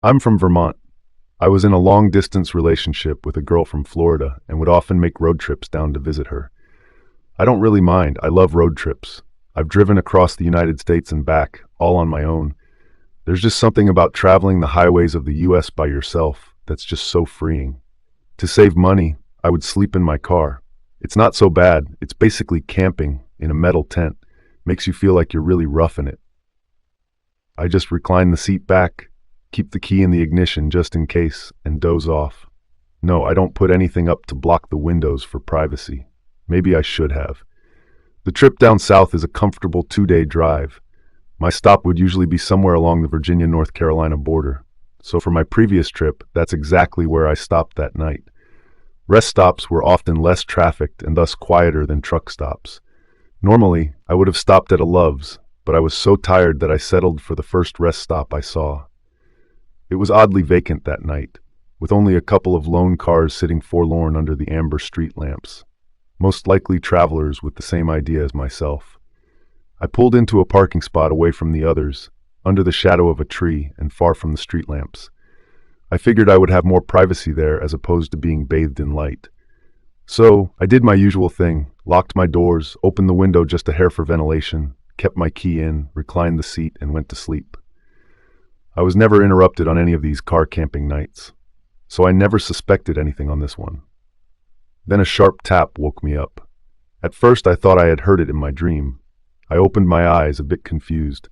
I'm from Vermont. I was in a long-distance relationship with a girl from Florida and would often make road trips down to visit her. I don't really mind. I love road trips. I've driven across the United States and back, all on my own. There's just something about traveling the highways of the US by yourself that's just so freeing. To save money, I would sleep in my car. It's not so bad. It's basically camping in a metal tent. Makes you feel like you're really roughing it. I just recline the seat back, keep the key in the ignition just in case, and doze off. No, I don't put anything up to block the windows for privacy. Maybe I should have. The trip down south is a comfortable 2-day drive. My stop would usually be somewhere along the Virginia-North Carolina border. So for my previous trip, that's exactly where I stopped that night. Rest stops were often less trafficked and thus quieter than truck stops. Normally, I would have stopped at a Love's, but I was so tired that I settled for the first rest stop I saw. It was oddly vacant that night, with only a couple of lone cars sitting forlorn under the amber street lamps. Most likely travelers with the same idea as myself. I pulled into a parking spot away from the others, under the shadow of a tree and far from the street lamps. I figured I would have more privacy there as opposed to being bathed in light. So, I did my usual thing, locked my doors, opened the window just a hair for ventilation, kept my key in, reclined the seat, and went to sleep. I was never interrupted on any of these car camping nights, so I never suspected anything on this one. Then a sharp tap woke me up. At first I thought I had heard it in my dream. I opened my eyes, a bit confused.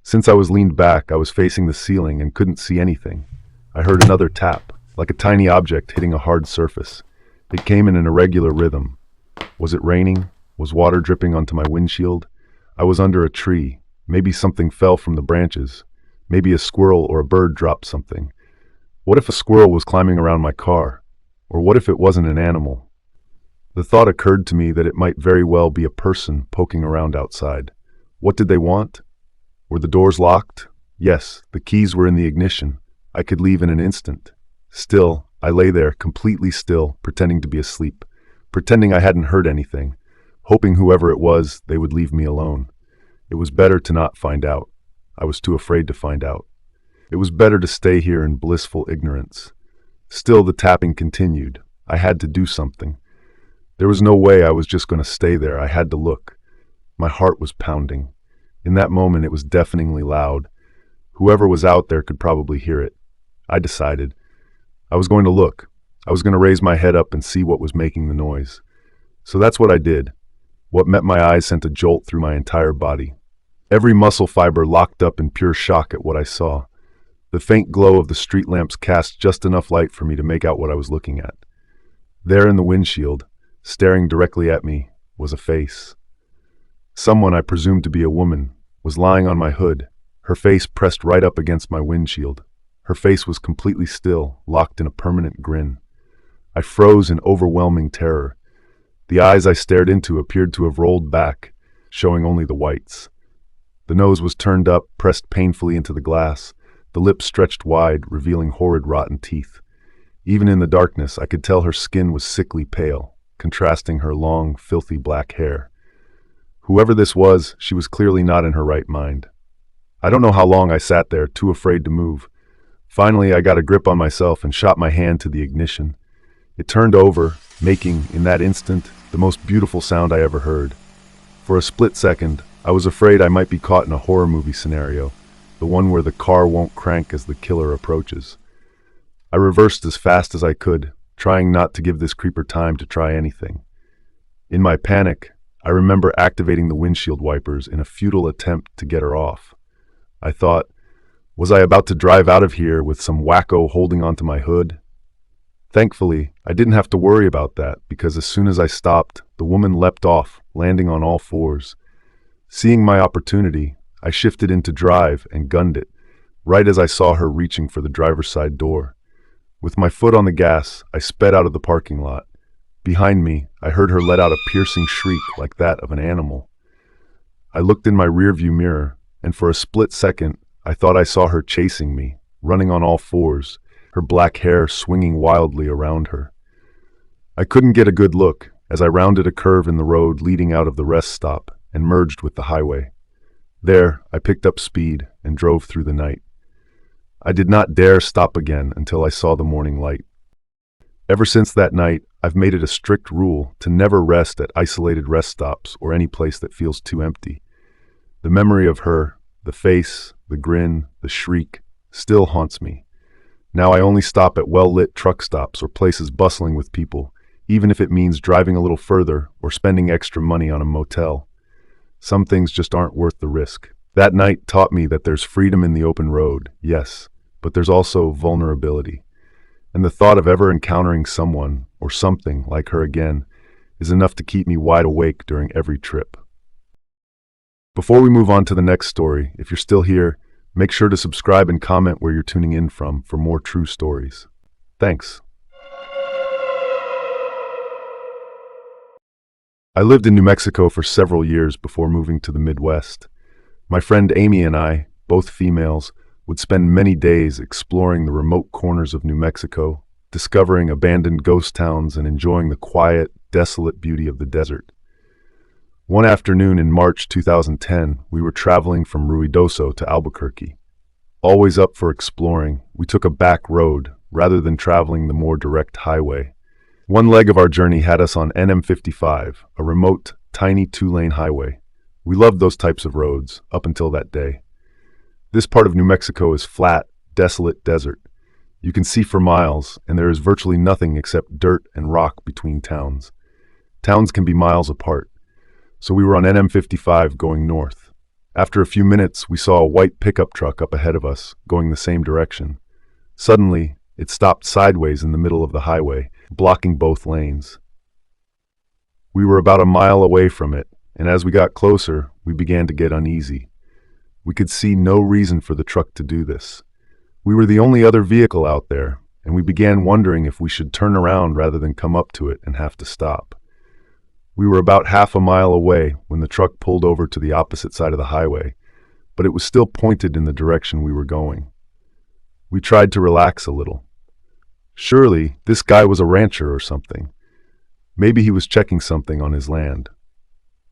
Since I was leaned back, I was facing the ceiling and couldn't see anything. I heard another tap, like a tiny object hitting a hard surface. It came in an irregular rhythm. Was it raining? Was water dripping onto my windshield? I was under a tree. Maybe something fell from the branches. Maybe a squirrel or a bird dropped something. What if a squirrel was climbing around my car? Or what if it wasn't an animal? The thought occurred to me that it might very well be a person poking around outside. What did they want? Were the doors locked? Yes, the keys were in the ignition. I could leave in an instant. Still, I lay there, completely still, pretending to be asleep, pretending I hadn't heard anything, hoping whoever it was, they would leave me alone. It was better to not find out. I was too afraid to find out. It was better to stay here in blissful ignorance. Still, the tapping continued. I had to do something. There was no way I was just going to stay there. I had to look. My heart was pounding. In that moment, it was deafeningly loud. Whoever was out there could probably hear it. I decided. I was going to look. I was going to raise my head up and see what was making the noise. So that's what I did. What met my eyes sent a jolt through my entire body. Every muscle fiber locked up in pure shock at what I saw. The faint glow of the street lamps cast just enough light for me to make out what I was looking at. There in the windshield, staring directly at me, was a face. Someone I presumed to be a woman was lying on my hood, her face pressed right up against my windshield. Her face was completely still, locked in a permanent grin. I froze in overwhelming terror. The eyes I stared into appeared to have rolled back, showing only the whites. The nose was turned up, pressed painfully into the glass, the lips stretched wide, revealing horrid rotten teeth. Even in the darkness, I could tell her skin was sickly pale, contrasting her long, filthy black hair. Whoever this was, she was clearly not in her right mind. I don't know how long I sat there, too afraid to move. Finally, I got a grip on myself and shot my hand to the ignition. It turned over, making, in that instant, the most beautiful sound I ever heard. For a split second, I was afraid I might be caught in a horror movie scenario, the one where the car won't crank as the killer approaches. I reversed as fast as I could, trying not to give this creeper time to try anything. In my panic, I remember activating the windshield wipers in a futile attempt to get her off. I thought, was I about to drive out of here with some wacko holding onto my hood? Thankfully, I didn't have to worry about that because as soon as I stopped, the woman leapt off, landing on all fours. Seeing my opportunity, I shifted into drive and gunned it, right as I saw her reaching for the driver's side door. With my foot on the gas, I sped out of the parking lot. Behind me, I heard her let out a piercing shriek like that of an animal. I looked in my rearview mirror, and for a split second, I thought I saw her chasing me, running on all fours, her black hair swinging wildly around her. I couldn't get a good look as I rounded a curve in the road leading out of the rest stop and merged with the highway. There, I picked up speed and drove through the night. I did not dare stop again until I saw the morning light. Ever since that night, I've made it a strict rule to never rest at isolated rest stops or any place that feels too empty. The memory of her, the face, the grin, the shriek, still haunts me. Now I only stop at well-lit truck stops or places bustling with people, even if it means driving a little further or spending extra money on a motel. Some things just aren't worth the risk. That night taught me that there's freedom in the open road, yes, but there's also vulnerability. And the thought of ever encountering someone or something like her again is enough to keep me wide awake during every trip. Before we move on to the next story, if you're still here, make sure to subscribe and comment where you're tuning in from for more true stories. Thanks. I lived in New Mexico for several years before moving to the Midwest. My friend Amy and I, both females, would spend many days exploring the remote corners of New Mexico, discovering abandoned ghost towns and enjoying the quiet, desolate beauty of the desert. One afternoon in March 2010, we were traveling from Ruidoso to Albuquerque. Always up for exploring, we took a back road rather than traveling the more direct highway. One leg of our journey had us on NM55, a remote, tiny two-lane highway. We loved those types of roads, up until that day. This part of New Mexico is flat, desolate desert. You can see for miles, and there is virtually nothing except dirt and rock between towns. Towns can be miles apart. So we were on NM55 going north. After a few minutes, we saw a white pickup truck up ahead of us, going the same direction. Suddenly, it stopped sideways in the middle of the highway, blocking both lanes. We were about a mile away from it, and as we got closer, we began to get uneasy. We could see no reason for the truck to do this. We were the only other vehicle out there, and we began wondering if we should turn around rather than come up to it and have to stop. We were about half a mile away when the truck pulled over to the opposite side of the highway, but it was still pointed in the direction we were going. We tried to relax a little. Surely, this guy was a rancher or something. Maybe he was checking something on his land.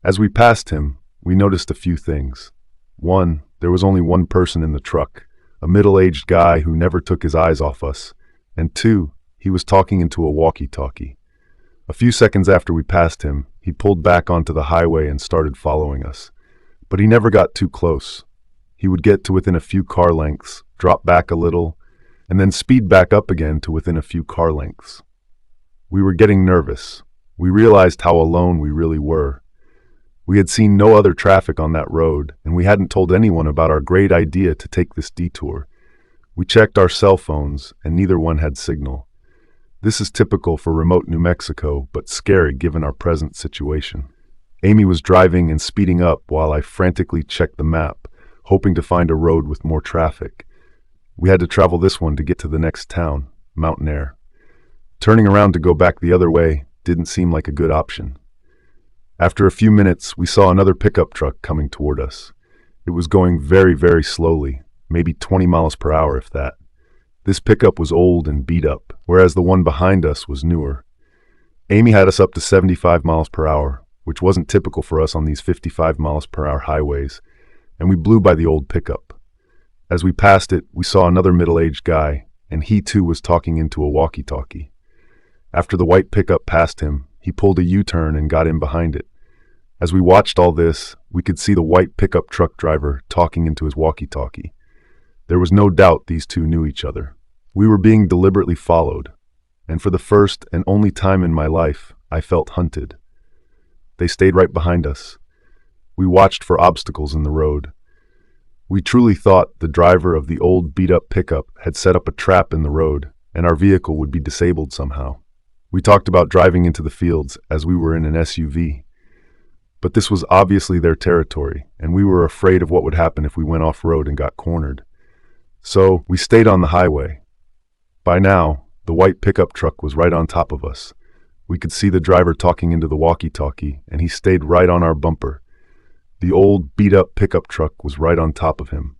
As we passed him, we noticed a few things. One, there was only one person in the truck, a middle-aged guy who never took his eyes off us. And two, he was talking into a walkie-talkie. A few seconds after we passed him, he pulled back onto the highway and started following us. But he never got too close. He would get to within a few car lengths, drop back a little, and then speed back up again to within a few car lengths. We were getting nervous. We realized how alone we really were. We had seen no other traffic on that road, and we hadn't told anyone about our great idea to take this detour. We checked our cell phones, and neither one had signal. This is typical for remote New Mexico, but scary given our present situation. Amy was driving and speeding up while I frantically checked the map, hoping to find a road with more traffic. We had to travel this one to get to the next town, Mountain Air. Turning around to go back the other way didn't seem like a good option. After a few minutes, we saw another pickup truck coming toward us. It was going very, very slowly, maybe 20 miles per hour if that. This pickup was old and beat up, whereas the one behind us was newer. Amy had us up to 75 miles per hour, which wasn't typical for us on these 55 miles per hour highways, and we blew by the old pickup. As we passed it, we saw another middle-aged guy, and he too was talking into a walkie-talkie. After the white pickup passed him, he pulled a U-turn and got in behind it. As we watched all this, we could see the white pickup truck driver talking into his walkie-talkie. There was no doubt these two knew each other. We were being deliberately followed, and for the first and only time in my life, I felt hunted. They stayed right behind us. We watched for obstacles in the road. We truly thought the driver of the old beat-up pickup had set up a trap in the road, and our vehicle would be disabled somehow. We talked about driving into the fields as we were in an SUV. But this was obviously their territory, and we were afraid of what would happen if we went off-road and got cornered. So we stayed on the highway. By now, the white pickup truck was right on top of us. We could see the driver talking into the walkie-talkie, and he stayed right on our bumper. The old, beat-up pickup truck was right on top of him.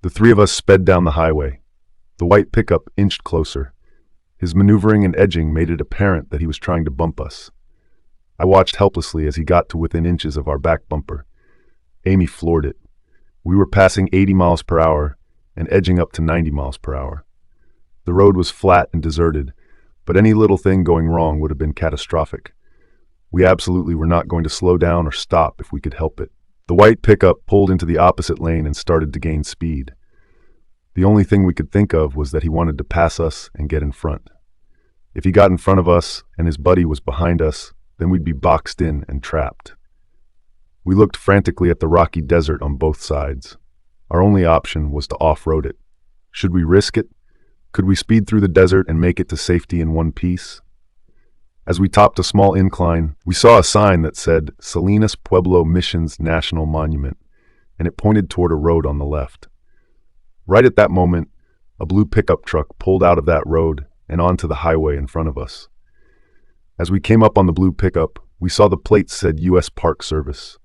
The three of us sped down the highway. The white pickup inched closer. His maneuvering and edging made it apparent that he was trying to bump us. I watched helplessly as he got to within inches of our back bumper. Amy floored it. We were passing 80 miles per hour, and edging up to 90 miles per hour. The road was flat and deserted, but any little thing going wrong would have been catastrophic. We absolutely were not going to slow down or stop if we could help it. The white pickup pulled into the opposite lane and started to gain speed. The only thing we could think of was that he wanted to pass us and get in front. If he got in front of us and his buddy was behind us, then we'd be boxed in and trapped. We looked frantically at the rocky desert on both sides. Our only option was to off-road it. Should we risk it? Could we speed through the desert and make it to safety in one piece? As we topped a small incline, we saw a sign that said Salinas Pueblo Missions National Monument, and it pointed toward a road on the left. Right at that moment, a blue pickup truck pulled out of that road and onto the highway in front of us. As we came up on the blue pickup, we saw the plates said U.S. Park Service.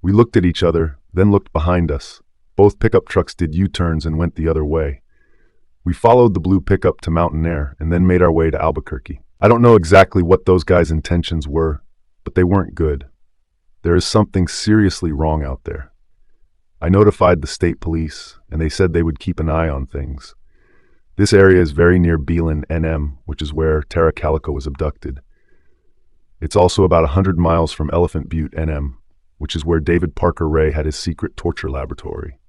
We looked at each other, then looked behind us. Both pickup trucks did U-turns and went the other way. We followed the blue pickup to Mountain Air and then made our way to Albuquerque. I don't know exactly what those guys' intentions were, but they weren't good. There is something seriously wrong out there. I notified the state police, and they said they would keep an eye on things. This area is very near Beelan, NM, which is where Tara Calico was abducted. It's also about 100 miles from Elephant Butte, NM, which is where David Parker Ray had his secret torture laboratory.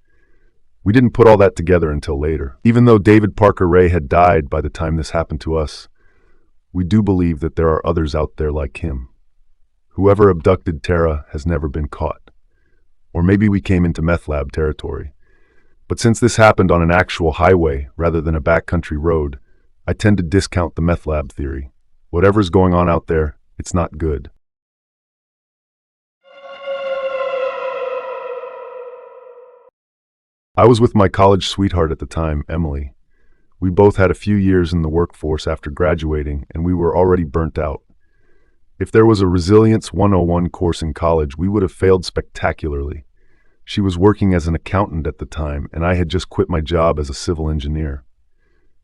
We didn't put all that together until later. Even though David Parker Ray had died by the time this happened to us, we do believe that there are others out there like him. Whoever abducted Tara has never been caught. Or maybe we came into meth lab territory. But since this happened on an actual highway rather than a backcountry road, I tend to discount the meth lab theory. Whatever's going on out there, it's not good. I was with my college sweetheart at the time, Emily. We both had a few years in the workforce after graduating, and we were already burnt out. If there was a Resilience 101 course in college, we would have failed spectacularly. She was working as an accountant at the time, and I had just quit my job as a civil engineer.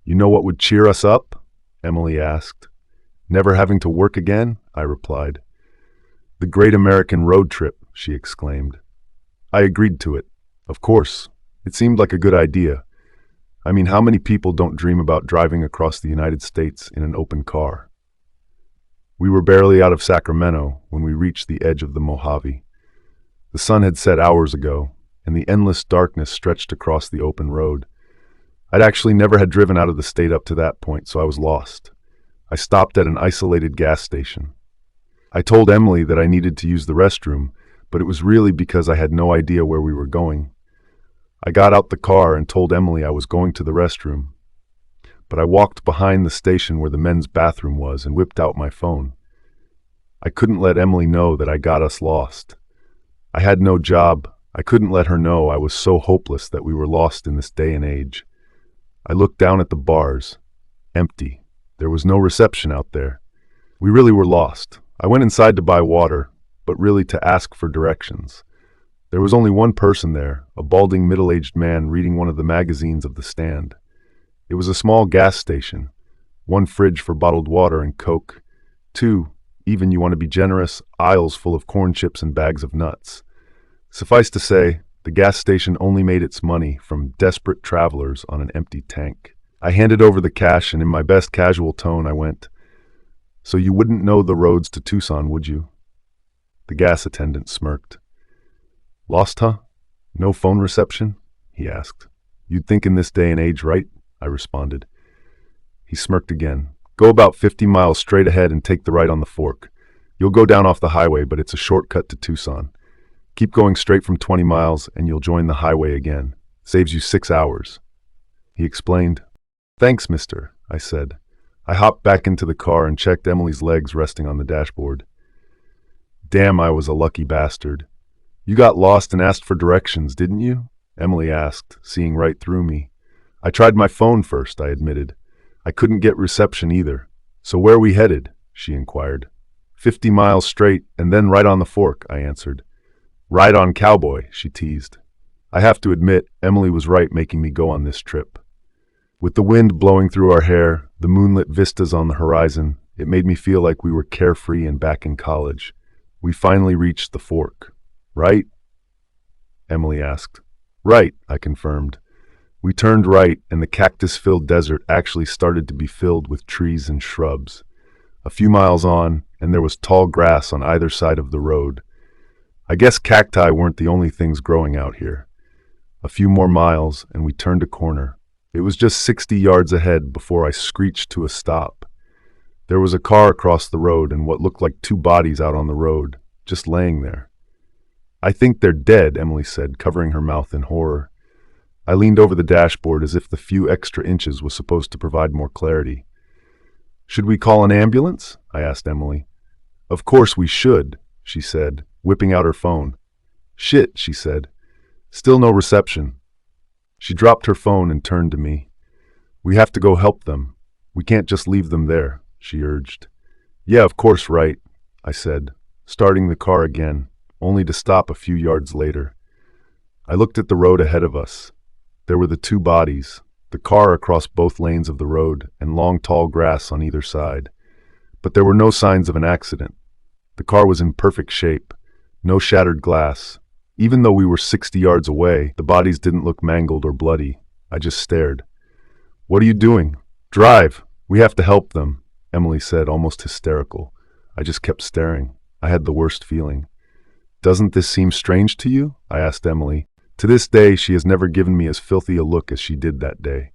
You know what would cheer us up? Emily asked. Never having to work again? I replied. The great American road trip, she exclaimed. I agreed to it. Of course. It seemed like a good idea. I mean, how many people don't dream about driving across the United States in an open car? We were barely out of Sacramento when we reached the edge of the Mojave. The sun had set hours ago, and the endless darkness stretched across the open road. I'd actually never had driven out of the state up to that point, so I was lost. I stopped at an isolated gas station. I told Emily that I needed to use the restroom, but it was really because I had no idea where we were going. I got out the car and told Emily I was going to the restroom, but I walked behind the station where the men's bathroom was and whipped out my phone. I couldn't let Emily know that I got us lost. I had no job. I couldn't let her know I was so hopeless that we were lost in this day and age. I looked down at the bars. Empty. There was no reception out there. We really were lost. I went inside to buy water, but really to ask for directions. There was only one person there, a balding middle-aged man reading one of the magazines of the stand. It was a small gas station. 1 fridge for bottled water and Coke. 2, even you want to be generous, aisles full of corn chips and bags of nuts. Suffice to say, the gas station only made its money from desperate travelers on an empty tank. I handed over the cash, and in my best casual tone I went, "So you wouldn't know the roads to Tucson, would you?" The gas attendant smirked. "Lost, huh? No phone reception?" he asked. "You'd think in this day and age, right?" I responded. He smirked again. "Go about 50 miles straight ahead and take the right on the fork. You'll go down off the highway, but it's a shortcut to Tucson. Keep going straight from 20 miles and you'll join the highway again. Saves you 6 hours." He explained. "Thanks, mister," I said. I hopped back into the car and checked Emily's legs resting on the dashboard. Damn, I was a lucky bastard. "You got lost and asked for directions, didn't you?" Emily asked, seeing right through me. "I tried my phone first," I admitted. "I couldn't get reception either." "So where are we headed?" she inquired. 50 miles straight, and then right on the fork," I answered. "Ride on, cowboy," she teased. I have to admit, Emily was right making me go on this trip. With the wind blowing through our hair, the moonlit vistas on the horizon, it made me feel like we were carefree and back in college. We finally reached the fork. "Right?" Emily asked. "Right," I confirmed. We turned right, and the cactus-filled desert actually started to be filled with trees and shrubs. A few miles on, and there was tall grass on either side of the road. I guess cacti weren't the only things growing out here. A few more miles, and we turned a corner. It was just 60 yards ahead before I screeched to a stop. There was a car across the road and what looked like two bodies out on the road, just laying there. "I think they're dead," Emily said, covering her mouth in horror. I leaned over the dashboard as if the few extra inches was supposed to provide more clarity. "Should we call an ambulance?" I asked Emily. "Of course we should," she said, whipping out her phone. "Shit," she said. "Still no reception." She dropped her phone and turned to me. "We have to go help them. We can't just leave them there," she urged. "Yeah, of course, right," I said, starting the car again, only to stop a few yards later. I looked at the road ahead of us. There were the two bodies, the car across both lanes of the road, and long tall grass on either side. But there were no signs of an accident. The car was in perfect shape, no shattered glass. Even though we were 60 yards away, the bodies didn't look mangled or bloody. I just stared. "What are you doing?" "Drive! We have to help them," Emily said, almost hysterical. I just kept staring. I had the worst feeling. "Doesn't this seem strange to you?" I asked Emily. To this day, she has never given me as filthy a look as she did that day.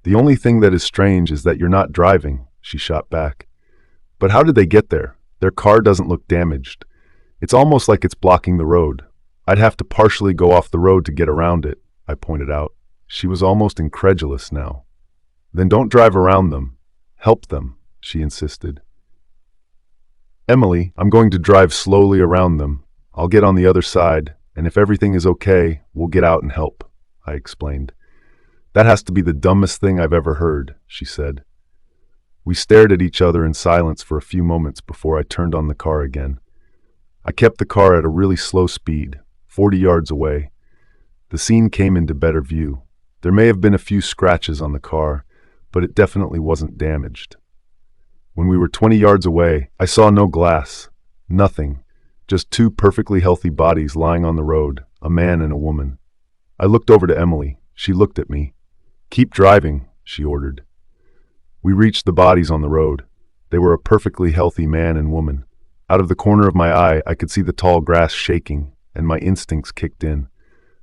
"The only thing that is strange is that you're not driving," she shot back. "But how did they get there? Their car doesn't look damaged. It's almost like it's blocking the road. I'd have to partially go off the road to get around it," I pointed out. She was almost incredulous now. "Then don't drive around them. Help them," she insisted. "Emily, I'm going to drive slowly around them. I'll get on the other side, and if everything is okay, we'll get out and help," I explained. "That has to be the dumbest thing I've ever heard," she said. We stared at each other in silence for a few moments before I turned on the car again. I kept the car at a really slow speed, 40 yards away. The scene came into better view. There may have been a few scratches on the car, but it definitely wasn't damaged. When we were 20 yards away, I saw no glass, nothing. Just two perfectly healthy bodies lying on the road, a man and a woman. I looked over to Emily. She looked at me. "Keep driving," she ordered. We reached the bodies on the road. They were a perfectly healthy man and woman. Out of the corner of my eye, I could see the tall grass shaking, and my instincts kicked in.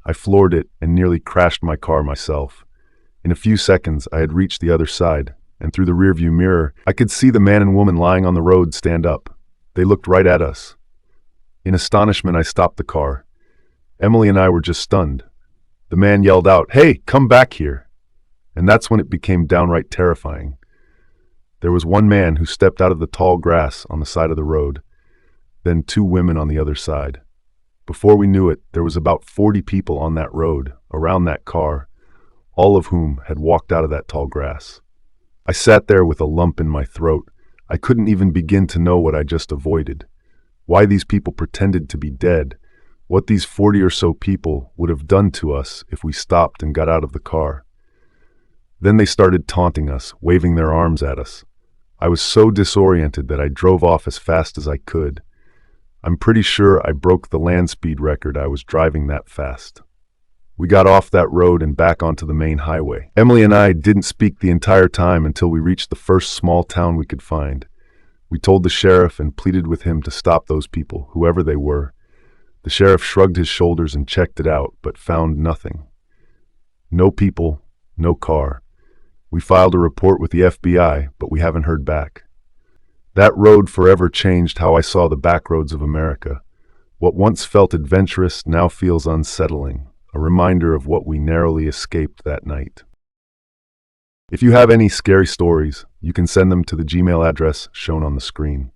I floored it and nearly crashed my car myself. In a few seconds, I had reached the other side, and through the rearview mirror, I could see the man and woman lying on the road stand up. They looked right at us. In astonishment, I stopped the car. Emily and I were just stunned. The man yelled out, "Hey, come back here!" And that's when it became downright terrifying. There was one man who stepped out of the tall grass on the side of the road, then two women on the other side. Before we knew it, there was about 40 people on that road, around that car, all of whom had walked out of that tall grass. I sat there with a lump in my throat. I couldn't even begin to know what I just avoided. Why these people pretended to be dead, what these 40 or so people would have done to us if we stopped and got out of the car. Then they started taunting us, waving their arms at us. I was so disoriented that I drove off as fast as I could. I'm pretty sure I broke the land speed record. I was driving that fast. We got off that road and back onto the main highway. Emily and I didn't speak the entire time until we reached the first small town we could find. We told the sheriff and pleaded with him to stop those people, whoever they were. The sheriff shrugged his shoulders and checked it out, but found nothing. No people, no car. We filed a report with the FBI, but we haven't heard back. That road forever changed how I saw the back roads of America. What once felt adventurous now feels unsettling, a reminder of what we narrowly escaped that night. If you have any scary stories, you can send them to the Gmail address shown on the screen.